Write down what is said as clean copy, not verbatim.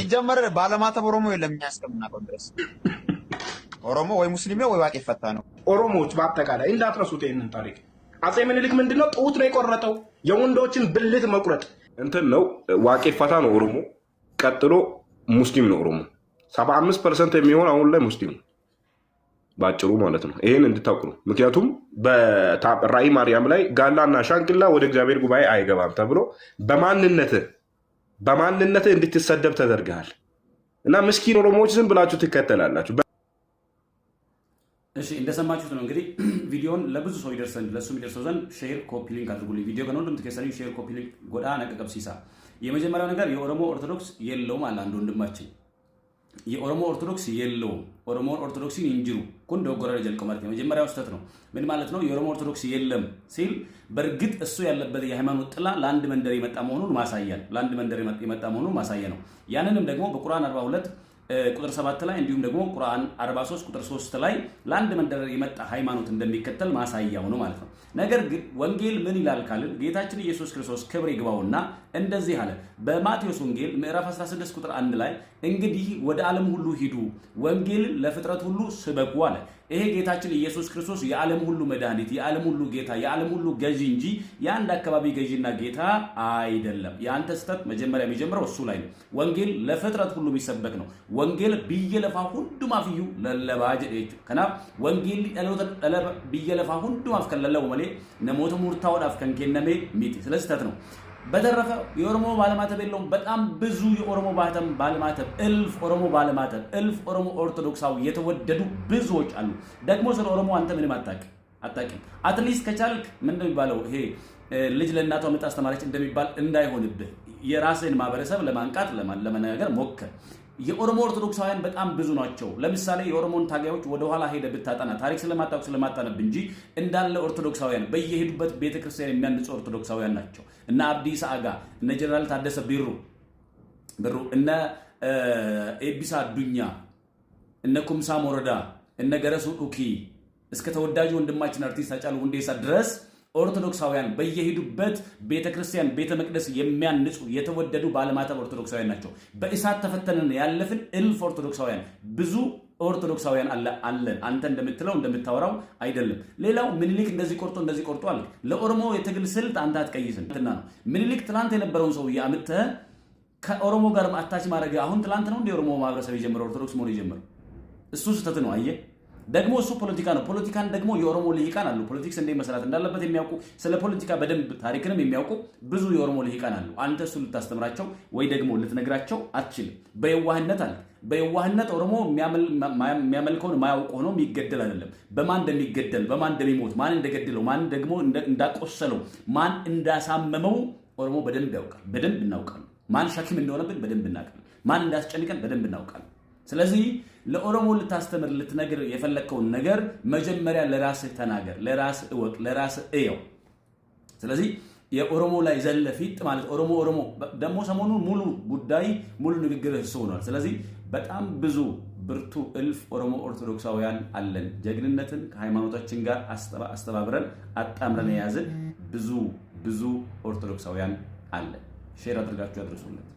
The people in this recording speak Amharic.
ይጀመር ባለማተብ ኦሮሞ የለም እኛ እስከምናውቀው ድረስ ኦሮሞ ወይ ሙስሊም ነው ወይ ዋቄ ፈታ ነው። ኦሮሞዎች በአጠቃላይ እንዳትረሱት ይሄንን ታሪክ። አጼ ምኒልክ ምንድነው ጡት ነው የቆረጠው፣ የወንዶችን ብልት መቁረጥ እንትን ነው። ዋቄ ፈታ ነው ኦሮሞ፣ ቀጥሎ ሙስሊም ነው ኦሮሞ። 75% የሚሆን አሁን ላይ ሙስሊም ባጭሩ ማለት ነው። ይሄን እንድታውቁ ነው። ምክንያቱም በራእይ ማርያም ላይ ጋላና ሻንቅላ ወደ እግዚአብሔር ጉባኤ አይገባም ተብሎ በማንነትህ እንድትሰደብ ተደርገሃል እና ምስኪን ኦሮሞዎች ዝም ብላችሁ ትከተላላችሁ። እሺ እንደሰማችሁት ነው እንግዲህ ቪዲዮን ለብዙ ሰው ይደርሰን ለሱ የሚደርሰው ዘንድ ሼር ኮፒ ሊንክ አድርጉልኝ። ቪዲዮ ከነው እንደምትከሰሉ ሼር ኮፒ ሊንክ ጎዳ ነቀቀብሲሳ። የመጀመሪያው ነገር የኦሮሞ ኦርቶዶክስ የለውም አለ አንድ ወንድማችን። የኦሮሞ ኦርቶዶክስ የለውም፣ ኦሮሞ ኦርቶዶክሲን እንጅሩ ኩን ደጎራ ጀልቆ ማለት የመጀመሪያው ስህተት ነው። ምን ማለት ነው? የኦሮሞ ኦርቶዶክስ የለም ሲል በእርግጥ እሱ ያለበት የሃይማኖት ጥላ ለአንድ መንደር የመጣ መሆኑን ማሳያ ለአንድ መንደር የመጣ መሆኑን ማሳያ ነው። ያንንም ደግሞ በቁርአን 42 ቁጥር 7 ላይ እንዲሁም ደግሞ ቁርአን 43 ቁጥር 3 ላይ ለአንድ መንደር የመጣ ሃይማኖት እንደሚከተል ማሳያው ነው ማለት ነው። ነገር ግን ወንጌል ምን ይላል ካልን ጌታችን ኢየሱስ ክርስቶስ ክብር ይግባውና እንደዚህ አለ። በማቴዎስ ወንጌል ምዕራፍ 16 ቁጥር 1 ላይ እንግዲህ ወደ ዓለም ሁሉ ሂዱ ወንጌልን ለፍጥረት ሁሉ ስበኩ አለ። ይሄ ጌታችን ኢየሱስ ክርስቶስ የዓለም ሁሉ መድኃኒት፣ የዓለም ሁሉ ጌታ፣ የዓለም ሁሉ ገዢ እንጂ የአንድ አካባቢ ገዢና ጌታ አይደለም። የአንተ ስህተት መጀመሪያ የሚጀምረው እሱ ላይ ነው። ወንጌል ለፍጥረት ሁሉ የሚሰበክ ነው። ወንጌል ብየለፋ ሁንዱም አፍዩ ለለባጀ ከና ወንጌል ብየለፋ ሁንዱም አፍከለለው መሌ ነሞተ ሙርታውን አፍከንከነሜ ሚቲ ስለስተት ነው። በተረፈ የኦሮሞ ባለማተብ የለውም። በጣም ብዙ የኦሮሞ ባለማተብ እልፍ ኦሮሞ ባለማተብ እልፍ ኦሮሞ ኦርቶዶክሳዊ የተወደዱ ብዙዎች አሉ። ደግሞ ስለ ኦሮሞ አንተ ምንም አታውቅም። አትሊስት ከቻልክ ምንድነው የሚባለው ይሄ ልጅ ለእናቷ ምጥ አስተማረች እንደሚባል እንዳይሆንብህ የራስህን ማህበረሰብ ለማንቃት ለመነጋገር ሞክር። የኦሮሞ ኦርቶዶክሳውያን በጣም ብዙ ናቸው። ለምሳሌ የኦሮሞን ታጋዮች ወደ ኋላ ሄደ ብታጠና ታሪክ ስለማታነብ እንጂ እንዳለ ኦርቶዶክሳውያን በየሄዱበት ቤተክርስቲያን የሚያንጹ ኦርቶዶክሳውያን ናቸው። እነ አብዲሳ አጋ፣ እነ ጀነራል ታደሰ ቢሩ፣ እነ ኤቢሳ አዱኛ፣ እነ ኩምሳ ሞረዳ፣ እነ ገረሱ ዱኪ እስከ ተወዳጁ ወንድማችን አርቲስት ሃጫሉ ሁንዴሳ ድረስ ኦርቶዶክሳውያን በየሄዱበት ቤተክርስቲያን ቤተ መቅደስ የሚያንጹ የተወደዱ ባለማተብ ኦርቶዶክሳውያን ናቸው። በእሳት ተፈተነን ያለፍን እልፍ ኦርቶዶክሳውያን ብዙ ኦርቶዶክሳውያን አለን። አንተ እንደምታወራው አይደለም። ሌላው ምኒልክ እንደዚህ ቆርጦ አለ። ለኦሮሞ የትግል ስልት አንተ አትቀይስም ነው። ምኒልክ ትላንት የነበረውን ሰው አምጥተህ ከኦሮሞ ጋር አታች ማድረግ አሁን ትላንት ነው እንደ ኦሮሞ ማህበረሰብ የጀመረው ኦርቶዶክስ መሆኑ የጀመረው እሱ ስህተት ነው። አየህ ደግሞ እሱ ፖለቲካ ነው። ፖለቲካን ደግሞ የኦሮሞ ልሂቃን አሉ። ፖለቲክስ እንዴት መስራት እንዳለበት የሚያውቁ ስለ ፖለቲካ በደንብ ታሪክንም የሚያውቁ ብዙ የኦሮሞ ልሂቃን አሉ። አንተ እሱ ልታስተምራቸው ወይ ደግሞ ልትነግራቸው አትችልም። በየዋህነት አለ። በየዋህነት ኦሮሞ የሚያመልከውን ማያውቅ ሆኖ የሚገደል አይደለም። በማን እንደሚገደል፣ በማን እንደሚሞት፣ ማን እንደገደለው፣ ማን ደግሞ እንዳቆሰለው፣ ማን እንዳሳመመው ኦሮሞ በደንብ ያውቃል። በደንብ እናውቃለን። ማን ሸክም እንደሆነብን በደንብ እናውቃለን። ማን እንዳስጨንቀን በደንብ እናውቃለን። ስለዚህ ለኦሮሞ ልታስተምር ልትነግር የፈለከውን ነገር መጀመሪያ ለራስህ ተናገር፣ ለራስህ እወቅ፣ ለራስህ እየው። ስለዚህ የኦሮሞ ላይ ዘለፊት ማለት ኦሮሞ ደግሞ ሰሞኑን ሙሉ ጉዳይ ሙሉ ንግግር እሱ ሆኗል። ስለዚህ በጣም ብዙ ብርቱ እልፍ ኦሮሞ ኦርቶዶክሳውያን አለን። ጀግንነትን ከሃይማኖታችን ጋር አስተባብረን አጣምረን የያዝን ብዙ ኦርቶዶክሳውያን አለን። ሼር አድርጋችሁ አድርሱለት።